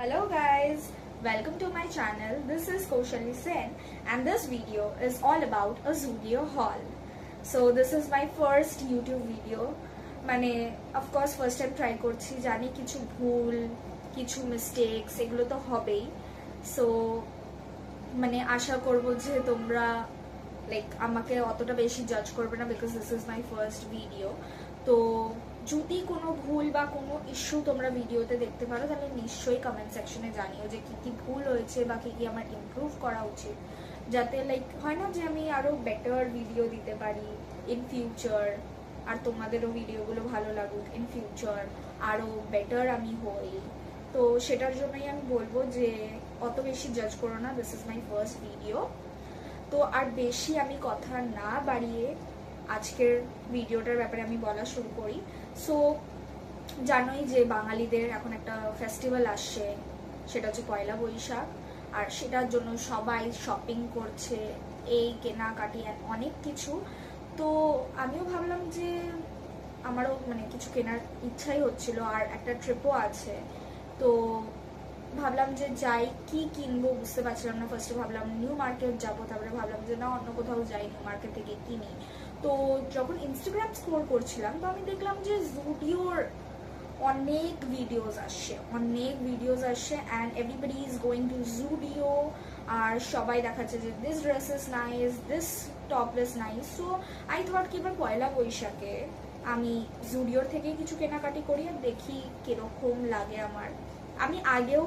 Hello guys, welcome to my channel. This is Kaushali Sen and this video is all about a Zudio haul. So this is my first YouTube video. মানে of course first time try করছি, জানি কিছু ভুল, কিছু mistakes এগুলো তো হবেই. So মানে আশা করব যে তোমরা আমাকে অতটা বেশি জাজ করবে না because this is my first video. তো যদি কোনো ভুল বা কোনো ইস্যু তোমরা ভিডিওতে দেখতে পারো তাহলে নিশ্চয়ই কমেন্ট সেকশনে জানিও যে কি কি ভুল হয়েছে বা কি কি আমার ইমপ্রুভ করা উচিত, যাতে হয় না যে আমি আরো বেটার ভিডিও দিতে পারি ইন ফিউচার, আর তোমাদেরও ভিডিওগুলো ভালো লাগুক ইন ফিউচার, আরো বেটার আমি হই। তো সেটার জন্যই আমি বলবো যে অত বেশি জাজ করো না, this is my first video. তো আর বেশি আমি কথা না বাড়িয়ে আজকের ভিডিওটার ব্যাপারে আমি বলা শুরু করি। সো জানোই যে বাঙালিদের এখন একটা ফেস্টিভ্যাল আসছে, সেটা হচ্ছে পয়লা বৈশাখ, আর সেটার জন্য সবাই শপিং করছে, এই কেনাকাটি অনেক কিছু। তো আমিও ভাবলাম যে আমারও কিছু কেনার ইচ্ছাই হচ্ছিল, আর একটা ট্রিপও আছে। তো ভাবলাম যে যাই, কি কিনবো বুঝতে পারছিলাম না। ফার্স্টে ভাবলাম নিউ মার্কেট যাবো, তারপরে ভাবলাম যে না অন্য কোথাও যাই, নিউ মার্কেট থেকে কিনি। তো যখন ইনস্টাগ্রাম স্ক্রল করছিলাম তো আমি দেখলাম যে জুডিওর অনেক ভিডিওস আসছে and everybody is going to Zudio, আর সবাই দেখাচ্ছে যে this dress is nice, this top is nice. So I thought কি এবার পয়লা বৈশাখে আমি জুডিওর থেকে কিছু কেনাকাটি করি আর দেখি কিরকম লাগে আমার। আমি আগেও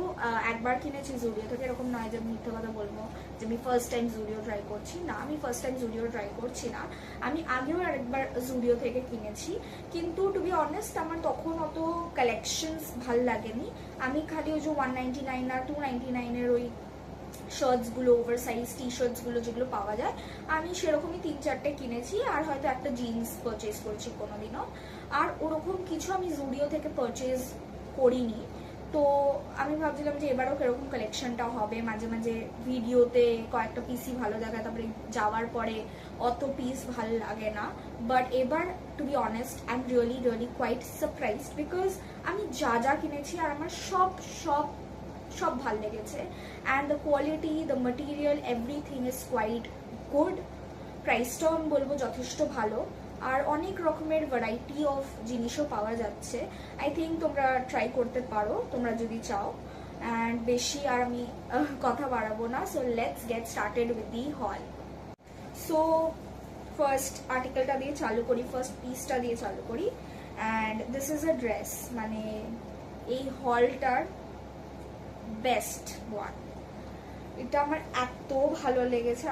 একবার কিনেছি জুডিও থেকে, এরকম নয় যে মিথ্যে কথা বলবো যে আমি ফার্স্ট টাইম জুডিও ট্রাই করছি, না আমি ফার্স্ট টাইম জুডিও ট্রাই করছি না, আমি আগেও আরেকবার জুডিও থেকে কিনেছি। কিন্তু টু বি অনেস্ট আমার তখন অত কালেকশনস ভাল লাগেনি। আমি খালি ওই যে 199 আর 299 ওই শার্টসগুলো, ওভার সাইজ টি শার্টসগুলো যেগুলো পাওয়া যায়, আমি সেরকমই 3-4টে কিনেছি, আর হয়তো একটা জিন্স পারচেজ করেছি কোনোদিনও। আর ওরকম কিছু আমি জুডিও থেকে পারচেজ করিনি। তো আমি ভাবছিলাম যে এবারও কিরকম কালেকশনটা হবে। মাঝে মাঝে ভিডিওতে কয়েকটা পিসই ভালো দেখায়, তারপরে যাওয়ার পরে অত পিস ভালো লাগে না। বাট এবার to be honest I am really really quite surprised, because আমি যা যা কিনেছি আর আমার সব সব সব ভাল লেগেছে। And the quality, the material, everything is quite good. প্রাইসটাও আমি বলবো যথেষ্ট ভালো, আর অনেক রকমের ভ্যারাইটি অফ জিনিসও পাওয়া যাচ্ছে। আই থিঙ্ক তোমরা ট্রাই করতে পারো তোমরা যদি চাও। অ্যান্ড বেশি আর আমি কথা বাড়াবো না, so let's get started with the haul. So first আর্টিকেলটা দিয়ে চালু করি, ফার্স্ট পিসটা দিয়ে চালু করি। And this is a dress, মানে এই হলটার বেস্ট ওয়ান। এটা আমার এত ভালো লেগেছে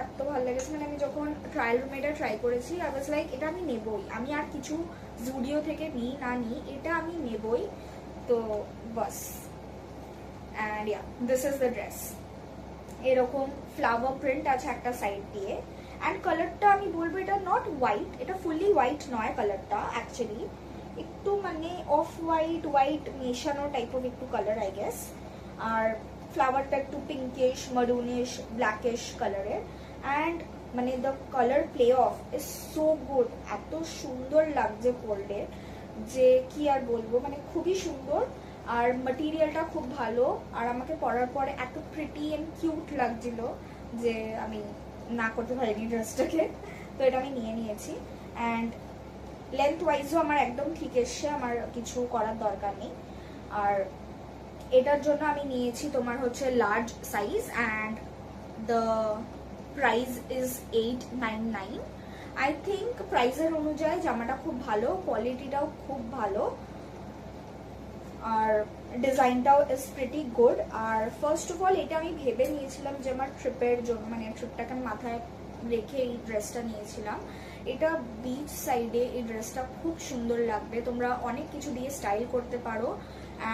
মানে আমি যখন ট্রায়াল রুমে এটা ট্রাই করেছি আই ওয়াজ লাইক এটা আমি নেবই, আমি আর কিছু জুডিও থেকে নিই না নিই, এটা আমি নেবই। তো বাস। And yeah, this is the dress. এরকম ফ্লাওয়ার প্রিন্ট আছে একটা সাইড দিয়ে, অ্যান্ড কালারটা আমি বলবো এটা নট হোয়াইট, এটা ফুললি হোয়াইট নয় কালারটা, অ্যাকচুয়ালি একটু অফ হোয়াইট মেশানো টাইপ অফ একটু কালার আই গেস। আর ফ্লাওয়ারটা একটু পিঙ্কিশ, মারুনিশ, ব্ল্যাকিশ কালারের। And the colour play off is so good, এত সুন্দর লাগছে পরলে যে কি আর বলবো, খুবই সুন্দর। আর ম্যাটেরিয়ালটা খুব ভালো, আর আমাকে পরার পরে এত প্রিটি অ্যান্ড কিউট লাগছিল যে আমি না করতে পারিনি ড্রেসটাকে। তো এটা আমি নিয়ে নিয়েছি। অ্যান্ড লেন্থ ওয়াইজও আমার একদম ঠিক এসছে, আমার কিছু করার দরকার নেই। আর এটার জন্য আমি নিয়েছি তোমার হচ্ছে large size, and the price is 899। I think প্রাইসের অনুযায়ী জামাটা খুব ভালো, কোয়ালিটিটাও খুব ভালো, আর ডিজাইনটাও ইজ প্রিটি গুড। আর ফার্স্ট অফ অল এটা আমি ভেবে নিয়েছিলাম যে আমার ট্রিপের জন্য, ট্রিপটাকে আমি মাথায় রেখে এই ড্রেসটা নিয়েছিলাম। এটা বিচ সাইডে এই ড্রেসটা খুব সুন্দর লাগবে, তোমরা অনেক কিছু দিয়ে স্টাইল করতে পারো,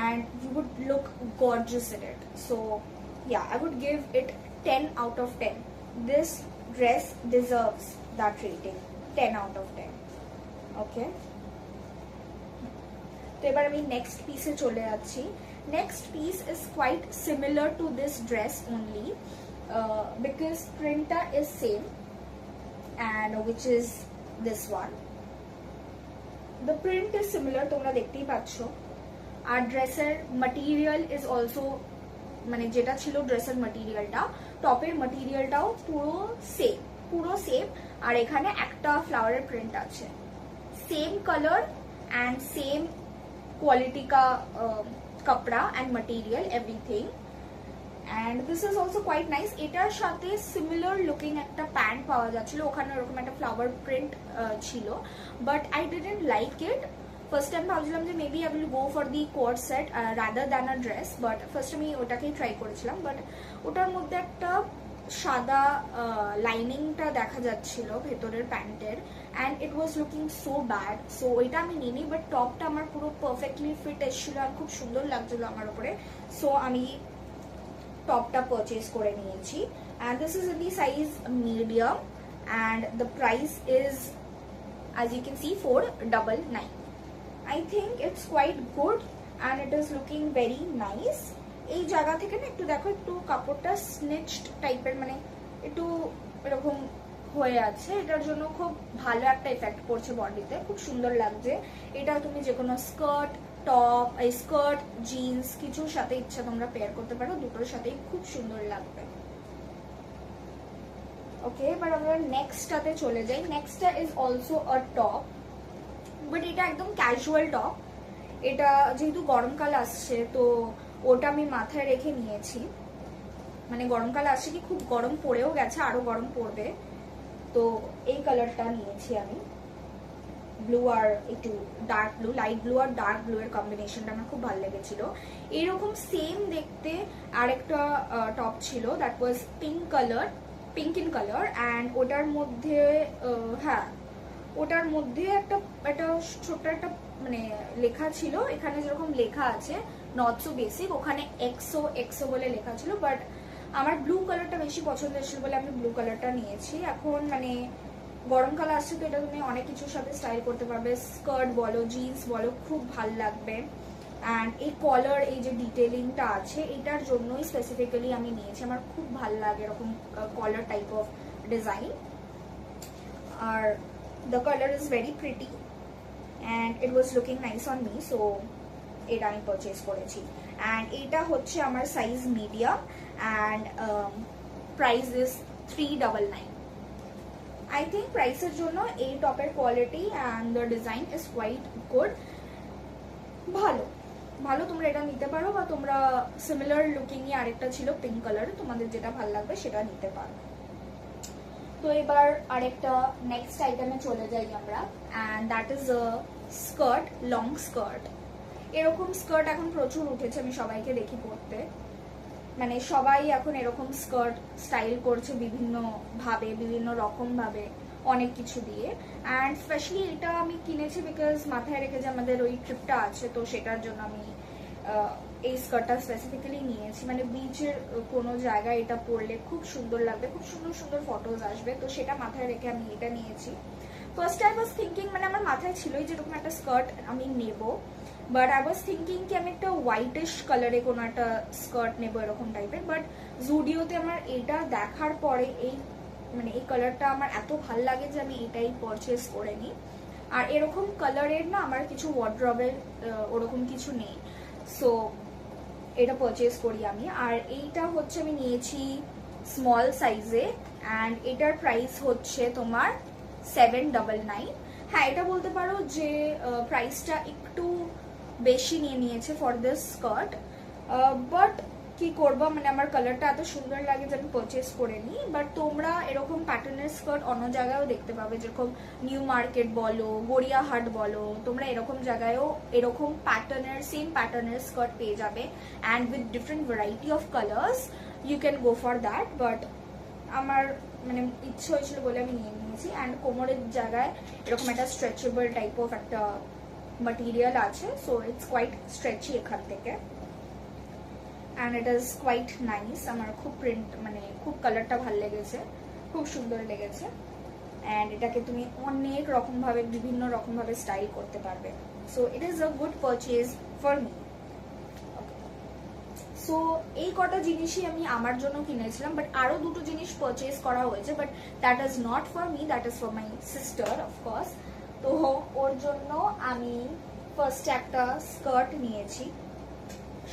and you would look gorgeous in it. So yeah, I would give it 10 out of 10. This dress deserves that rating, 10 out of 10. Okay, তো এবার আমি নেক্সট পিসে চলে যাচ্ছি। Next piece is quite similar to this dress only because printer is same, and which is this one. The print is similar, তোমরা দেখতেই পাচ্ছ। আর ড্রেসের ম্যাটেরিয়াল ইজ অলসো মানে যেটা ছিল ড্রেসের মেটেরিয়ালটা, টপের মেটেরিয়ালটাও পুরো সেম। আর এখানে একটা ফ্লাওয়ারের প্রিন্ট আছে, same colour and same quality কা কাপড়া and material everything. And this is also quite nice. এটার সাথে সিমিলার লুকিং একটা প্যান্ট পাওয়া যাচ্ছিল, ওখানে ওরকম একটা ফ্লাওয়ার প্রিন্ট ছিল, but I didn't like it. First time ভাবছিলাম যে maybe I will go for the coat set rather than a dress, but first আমি ওটাকেই ট্রাই করেছিলাম। বাট ওটার মধ্যে একটা সাদা লাইনিংটা দেখা যাচ্ছিল ভেতরের প্যান্টের, and it was looking so bad. So ওইটা আমি নিইনি, বাট টপটা আমার পুরো পারফেক্টলি ফিট এসেছিল আর খুব সুন্দর লাগছিল আমার উপরে। সো আমি টপটা পারচেজ করে নিয়েছি, and this is in the size medium, and the price is as you can see 499. I think it's quite good and it is looking very nice. এই জায়গা থেকে না একটু দেখো, একটু কাপড়টা স্নিচড টাইপের, মানে একটু এরকম হয়ে আছে, এটার জন্য খুব ভালো একটা এফেক্ট পড়ছে বডিতে, খুব সুন্দর লাগছে। এটা তুমি যে কোনো স্কার্ট, টপ, স্কার্ট, জিন্স কিছুর সাথে ইচ্ছা তোমরা পেয়ার করতে পারো, দুটোর সাথেই খুব সুন্দর লাগবে। ওকে, এবার আমরা নেক্সটটাতে চলে যাই। নেক্সটটা is also a top, but এটা একদম ক্যাজুয়াল টপ। এটা যেহেতু গরমকাল আসছে তো ওটা আমি মাথায় রেখে নিয়েছি, মানে গরমকাল আসছে কি খুব গরম পড়েও গেছে, আরো গরম পড়বে, তো এই কালারটা নিয়েছি আমি। ব্লু আর একটু ডার্ক ব্লু, লাইট ব্লু আর ডার্ক ব্লু এর কম্বিনেশনটা আমার খুব ভালো লেগেছিল। এইরকম সেম দেখতে আরেকটা টপ ছিল, that was pink in colour, and ওটার মধ্যে হ্যাঁ ওটার মধ্যে একটা ছোট্ট একটা মানে লেখা ছিল, এখানে যেরকম লেখা আছে নট সো বেসিক, ওখানে এক্সো বলে লেখা ছিল, বাট আমার ব্লু কালারটা বেশি পছন্দ ছিল বলে আমি ব্লু কালারটা নিয়েছি। এখন মানে গরমকাল আসছে তো এটা তুমি অনেক কিছুর সাথে স্টাইল করতে পারবে, স্কার্ট বলো, জিন্স বলো, খুব ভাল লাগবে। অ্যান্ড এই কলার, এই যে ডিটেলিংটা আছে, এটার জন্যই স্পেসিফিক্যালি আমি নিয়েছি, আমার খুব ভাল লাগে এরকম কলার টাইপ অফ ডিজাইন। আর the color is very pretty and it was looking nice on me, so এটা আমি পারচেজ করেছি। and এটা হচ্ছে আমার size medium, and price is 399. I think প্রাইসের জন্য এই টপের quality and the design is quite good, ভালো তোমরা এটা নিতে পারো, বা তোমরা সিমিলার লুকিংই আরেকটা ছিল পিঙ্ক কালার, তোমাদের যেটা ভালো লাগবে সেটা নিতে পারো। তো এবার আরেকটা নেক্সট আইটেমে চলে যাই আমরা, and that is a skirt, long skirt. এরকম স্কার্ট এখন প্রচুর উঠেছে, আমি সবাইকে দেখি পরতে, মানে সবাই এখন এরকম স্কার্ট স্টাইল করছে বিভিন্ন রকম ভাবে, অনেক কিছু দিয়ে। অ্যান্ড স্পেশালি এটা আমি কিনেছি বিকজ মাথায় রেখে যে আমাদের ওই ট্রিপটা আছে, তো সেটার জন্য আমি এই স্কার্টটা স্পেসিফিক্যালি নিয়েছি। মানে বিচের কোনো জায়গায় এটা পরলে খুব সুন্দর লাগবে, খুব সুন্দর সুন্দর ফটোজ আসবে, তো সেটা মাথায় রেখে আমি এটা নিয়েছি। ফার্স্ট আই ওয়াজ থিঙ্কিং, মানে আমার মাথায় ছিলই যেরকম একটা স্কার্ট আমি নেব, বাট আই ওয়াজ থিঙ্কিং কি আমি একটা হোয়াইটিশ কালারে কোনো একটা স্কার্ট নেবো এরকম টাইপের, বাট জুডিওতে আমার এটা দেখার পরে এই কালারটা আমার এত ভাল লাগে যে আমি এটাই পারচেস করে নিই। আর এরকম কালারের না আমার কিছু ওয়ার্ড্রবের ওরকম কিছু নেই, সো এটা পারচেস করি আমি। আর এইটা হচ্ছে আমি নিয়েছি স্মল সাইজে, অ্যান্ড এটার প্রাইস হচ্ছে তোমার 799। হ্যাঁ, এটা বলতে পারো যে প্রাইসটা একটু বেশি নিয়েছে ফর দিস স্কার্ট, বাট কি করবো, মানে আমার কালারটা এত সুন্দর লাগে যে আমি পারচেস করে নিই। বাট তোমরা এরকম প্যাটার্নের স্কার্ট অন্য জায়গায়ও দেখতে পাবে, যেরকম নিউ মার্কেট বলো, গড়িয়াহাট বলো, তোমরা এরকম জায়গায়ও এরকম সেম প্যাটার্নের স্কার্ট পেয়ে যাবে, and with different variety of colours you can go for that. But আমার মানে ইচ্ছে হয়েছিল বলে আমি নিয়ে নিয়েছি। অ্যান্ড কোমরের জায়গায় এরকম একটা স্ট্রেচেবল টাইপ অফ একটা material আছে, so it's quite stretchy এখান থেকে, and it is quite nice. আমার খুব প্রিন্ট মানে খুব কালারটা ভালো লেগেছে, খুব সুন্দর লেগেছে, and এটাকে তুমি অনেক রকম ভাবে বিভিন্ন রকম ভাবে স্টাইল করতে পারবে, so it is a good purchase for me. So এই কটা জিনিসই আমি আমার জন্য কিনেছিলাম, বাট আরো দুটো জিনিস পারচেজ করা হয়েছে, but that is not for me, that is for my sister of course. তো ওর জন্য আমি ফার্স্ট একটা স্কার্ট নিয়েছি,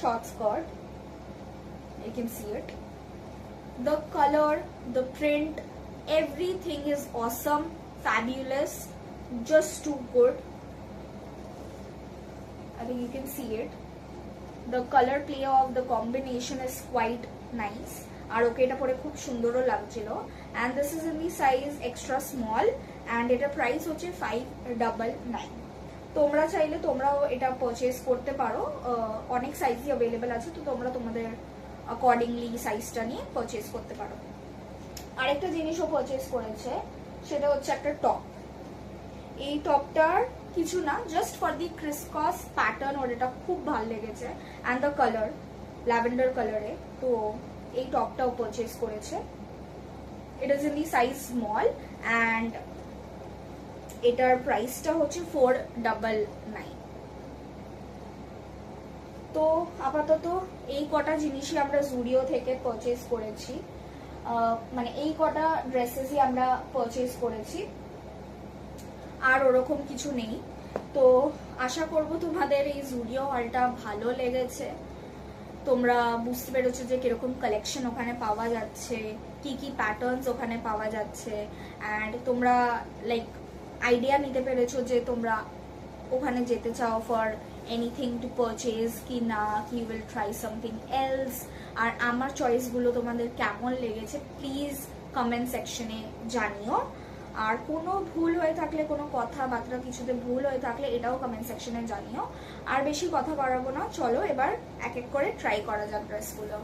short skirt, you can see it. The color, the print, everything is awesome, fabulous, just too good. I think you can see it. The color play of the combination is quite nice. আর ওকে এটা পরে খুব সুন্দরও লাগছিল। and this is in the size extra small and এটা price হচ্ছে 599। তোমরা চাইলে তোমরাও এটা পারচেজ করতে পারো, অনেক সাইজই अवेलेबल আছে, তো তোমরা তোমাদের অ্যাকর্ডিংলি সাইজটা নিয়ে পারচেজ করতে পারো। আরেকটা জিনিসও পারচেজ করেছে, সেটা হচ্ছে একটা টপ। এই টপটার কিছু না, just for the crisscross pattern ওর এটা খুব ভালো লেগেছে অ্যান্ড দ্য কালার ল্যাভেন্ডার কালারে, তো এই টপটাও পারচেজ করেছে। It is in the size small and এটার প্রাইসটা হচ্ছে 499। তো আপাতত এই কটা জিনিসই আমরা জুডিও থেকে পারচেজ করেছি, মানে এই কটা ড্রেসেসই আমরা পারচেজ করেছি, আর ওরকম কিছু নেই। তো আশা করব তোমাদের এই জুডিও হলটা ভালো লেগেছে, তোমরা বুঝতে পেরেছো যে কিরকম কালেকশন ওখানে পাওয়া যাচ্ছে, কি কি প্যাটার্নস ওখানে পাওয়া যাচ্ছে, অ্যান্ড তোমরা লাইক আইডিয়া নিতে পেরেছো যে তোমরা ওখানে যেতে চাও ফর এনিথিং টু পারচেজ কি না, কি উইল ট্রাই সামথিং এলস। আর আমার চয়েসগুলো তোমাদের কেমন লেগেছে প্লিজ কমেন্ট সেকশনে জানিও। আর কোনো ভুল হয়ে থাকলে, কোনো কথাবার্তা কিছুতে ভুল হয়ে থাকলে এটাও কমেন্ট সেকশনে জানিও। আর বেশি কথা বাড়াবো না, চলো এবার এক এক করে ট্রাই করা যাক ড্রেসগুলো।